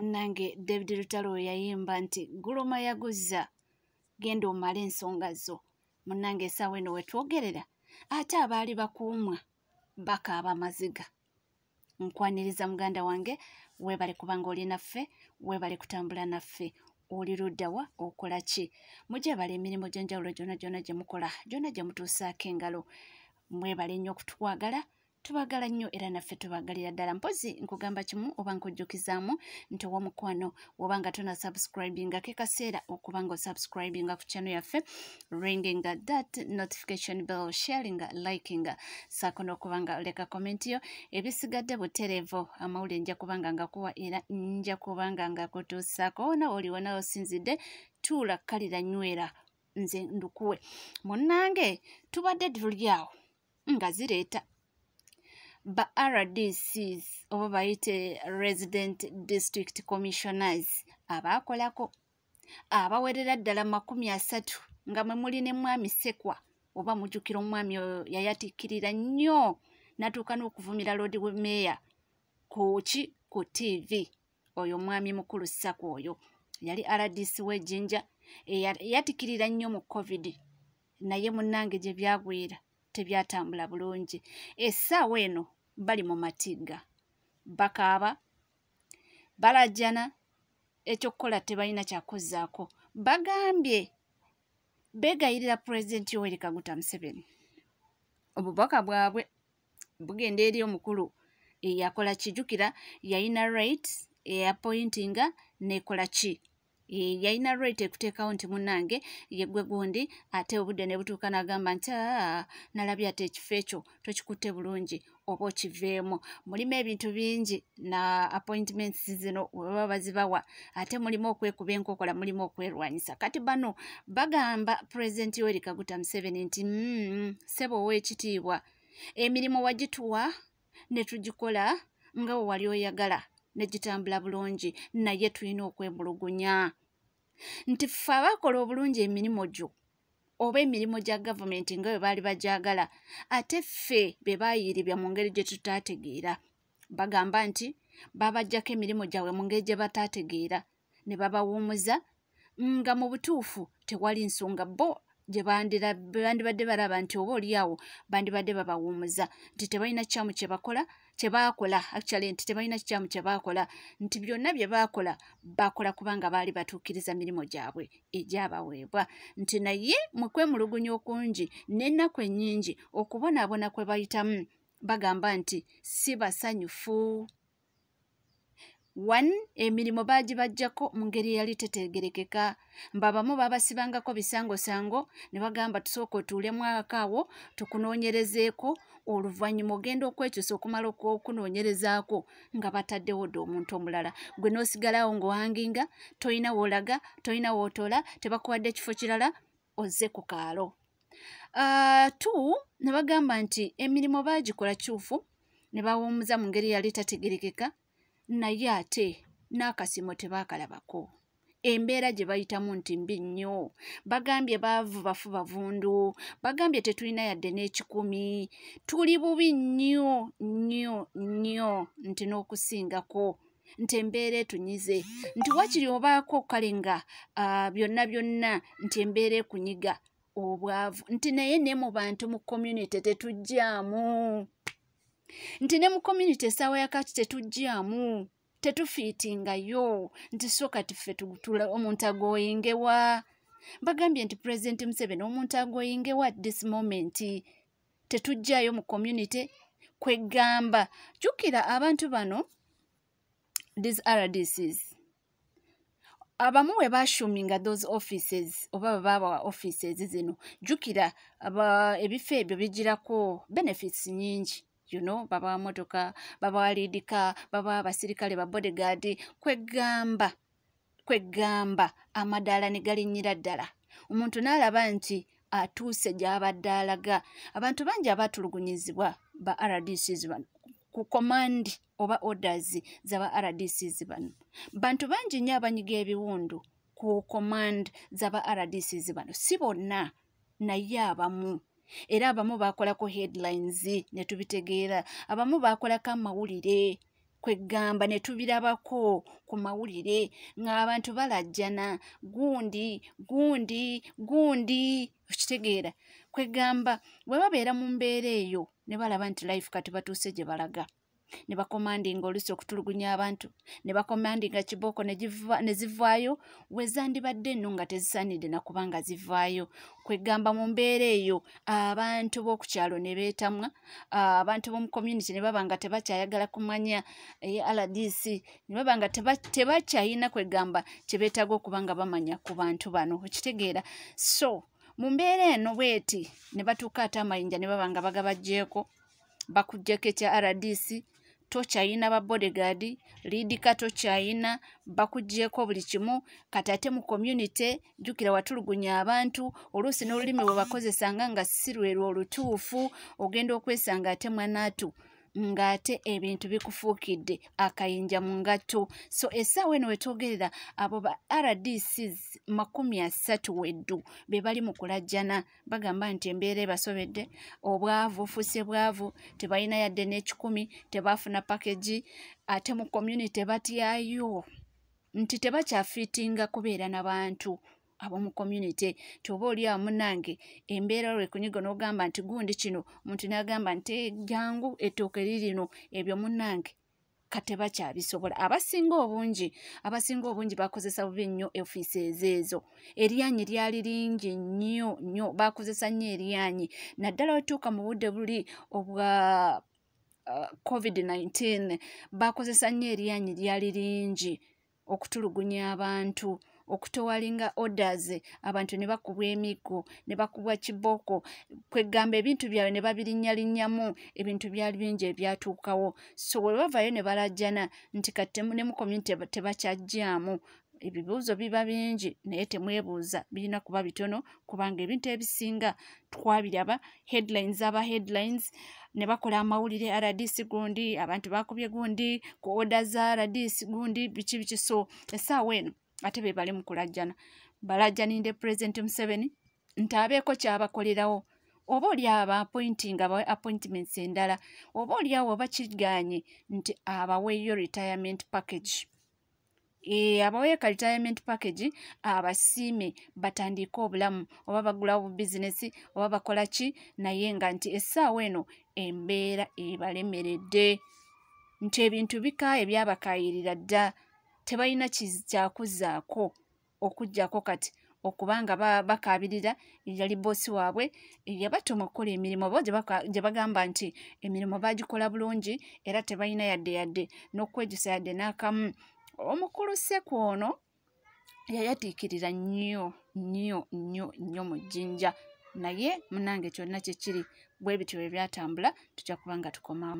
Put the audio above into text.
Munnange David Lutalo yayimba nti guluma yaguzza genda omale ensonga zo. Munnange essaawa eno wetwogerera ate abaali bakuumwa bakaaba amaziga. Nkwaniriza muganda wange, weebale kubanga oli naffe, weebale kutambula naffe. Oli luddawa okola ki? Mugyebala emirimu gy'enjawulo gyonna gye mukola, gyonna gye mutuusaako engalo. Mwebale nnyo okutwagala, tubagala nnyo era naffe tubagalira ddala. Mpozi nkugamba kimu oba nkujjukizaamu nti owomukwano obanga tona subscribinga ke kaseera okubanga osubscribinga ku channel yaffe, ringing that notification bell, sharing, liking, saako n'okubanga oleka comment yo. Ebisigadde butereevu amawulire nja kubanga ngakuwa era nja kubanga ngakutuusaako. Wona oli wona osinzidde tuula kkalira nywera nze ndukuwe. Munnange tubadde tuli awo nga zireeta ba RDCs oba bayite Resident District Commissioners abaakolako abawerera ddala 30 nga mwe muli ne mwami Sekwa oba mujjukira omwami oyo yayatikkirira nnyo natuuka n'okuvumira Lord Meya ku TV. Oyo mwami mukulu Sakwa oyo yali RDC w'Ejjinja yatikkirira nnyo mu COVID, naye munnange gye byagwira tebyatambula bulungi. Essaawa eno bali mu matigga bakaaba balajjana, ekyokukola tebalina kyakozzaako. Bagambye beegayirira Pulezidenti Yoweri Kaguta Museveni obubaka bwabwe bugenda eri omukulu eyakola kijjukira yalina right eyapointinga nekola ki yalina right ekuteekawo nti munnange yeggwe gundi ate obudde ne butuuka n'agamba nti nalabye ate ekifo ekyo tokikutte bulungi oba okiveemu. Mulimu ebintu bingi na appointments zino baba bazibawa ate mulimu okwekuba enkokola, mulimu okwerwanyisa. Kati bano bagamba Pulezidenti Yoweri Kaguta Museveni nti ssebo ow'ekitiibwa emirimu wagituwa ne tugikola nga we wali oyagala ne gitambula bulungi, naye tulina okwemulugunya nti ffe abaakola obulungi emirimu gyo oba emirimu gya gavumenti nga bwe baali bagyagala ate ffe be baayiribya mu ngeri gye tutaategeera. Bagamba nti babaggyako emirimu gyabwe mu ngeri gye bataategeera ne babawumuza nga mu butuufu tewali nsonga bo gye bandibadde balaba nti oba oliawo bandibadde babawumuza nti tebalina kyamu kye baakola actually nti tebalina kyamu kye baakola nti byonna bye baakola bakola kubanga baali batuukiriza mirimu gyabwe egyabaweebwa, nti naye mu kwemulugunya okungi n'ennaku ennyingi okubonaabona kwe bayitamu bagamba nti si basanyufu. Emirimu baagibaggyako mu ngeri eyali tetegerekeka. Babamu babasibangako bisangosango ne bagamba tusooka otuule mwaka awo tukunoonyerezeeko, oluvannyuma ogenda okwekyusa okumala okunoonyerezaako nga bataddewo dde omuntu omulala. Gwe n'osigalawo ng'ohanginga, tolina w'olaga, tolina w'otoola, tebakuwadde ekifo kirala, ozze ku kaalo. Ne bagamba nti emirimu baagikola kyufu ne bawumuza mu ngeri eyali tategerekeka, naye ate n'akasimo tebaakalabako. Embeera gye bayitamu nti mbi nnyo. Bagambye baavu bafu bavundu, bagambye tetulina yadde n'ekikumi, tuli bubi nnyo nnyo nnyo nti n'okusingako, nti embeera etunyize, nti wakiri obaako kale nga byonna nti embeera ekunyiga obwavu, nti naye ne mu bantu mu community tetujjaamu, nti ne mu community essaawa yakati tetujjaamu, tetufiitingayo, nti sooka tuffe tugutula omuntu agoyingewa. Bagambye nti Pulezidenti Museveni omuntu agoyingewa at this moment, tetujjaayo mu community kwegamba. Jjukira abantu bano these RDCs abamu we bashuminga those offices oba babawa offices zino, jjukira ebifo ebyo bigirako benefits nyingi. Baba motoka, baba lidika, baba basirikale ba bodyguard, kwegamba amadaala ne galinyira ddala. Omuntu n'alaba nti atuuse gy'abadde alaga. Abantu bangi abaatulugunyizibwa ba RDCs bano ku command oba orders z'aba RDCs bano. Bantu bangi nnyo abanyiga ebiwundu ku command z'aba RDCs bano. Si bonna, naye abamu. Era abamu baakolako headlines ne tubitegeera, abamu baakolako amawulire kwegamba ne tubirabako ku mawulire ng'abantu balajjana gundi okitegeera kwegamba bwe babeera mu mbeera eyo ne balaba nti life kati batuuse gye balaga ne bakomandinga oluusi okutulugunya abantu ne bakomandinga kibooko ne zivaayo wezandibadde nno nga tezisaanidde nakubanga zivaayo kwegamba mu mbeera eyo abantu b'okukyalo ne beetamwa abantu b'omu community ne baba nga tebakyayagala kumanya RDC ne baba nga tebakyayina kwegamba kye beetaaga okuba nga bamanya ku bantu bano okitegeera so mu mbeera eno bweti ne batuuka ate amayinja ne baba nga bagabaggyeko bakuggyeko ekya RDC tokyayina ba bodyguard liidika tokyayina bakuggyeko buli kimu kati ate mu community jjukira watulugunya abantu oluusi n'olulimi bwe bakozesanga nga si lwerwo olutuufu ogenda okwesanga ate mwanaatu ng'ate ebintu bikufuukidde akayinja mu ngatto so essaawa eno wetwogerera abo ba RDCs 30 weddu be bali mu kulajjana bagamba nti embeera ebasobedde obwavu ofuuse bwavu tebalina yadde n'ekikumi tebaafuna package ate mu community batyayo nti tebakyafiitinga kubeera n'abantu ab'omu community toba oli awo munnange embeera lwe kunyiga n'ogamba nti gundi kino omuntu n'agamba nti jangu ettooke lirino ebyo munnange kate bakyabisobola abasinga obungi bakozesa bubi nnyo ofiisi ezo eryanyi lyali lingi nnyo bakozesa nnyo eryanyi naddala wetuuka mu budde buli obwa COVID-19 bakozesa nnyo eryanyi lyali lingi okutulugunya abantu okutowalinga orders abantu ne bakubwa emiggo ne bakubwa kibooko kwegamba ebintu byabwe ne babirinnyamu ebintu byali bingi ebyatuukawo so we bavayo ne balajjana nti kati ne mu community tebakyajjaamu ebibuuzo biba bingi naye temwebuuza birina kuba bitono kubanga ebintu ebisinga twabiraba headlines ne bakola amawulire RDC gundi abantu bakubye gundi ku order za RDC gundi biki so essaawa eno ate be bali mu kulajjana balajjaninde President Museveni nti abeeko kyabakolerawo oba oli aba appointing abawe appointments endala oba oli awo bakiganye nti abaweeyo retirement package abaweeka retirement package abasiime batandike obulamu oba bagulawo bizinesi oba bakola ki naye nga nti essaawa eno embeera ebalemeredde nti ebintu bikaaye byabakaayirira dda tebalina kyakuzaako okuggyako kati okubanga bakaabirira yali boosi waabwe yabatuma okukola emirimu bo gye bagamba nti emirimu bagikola bulungi era tebalina yadde n'okwejjusa yadde n'akamu omukulu Sseku ono yayatiikirira nnyo mu jjinja naye munnange kyonna kye kiri bwe bityo bwe byatambula tujja kuba nga tukomamu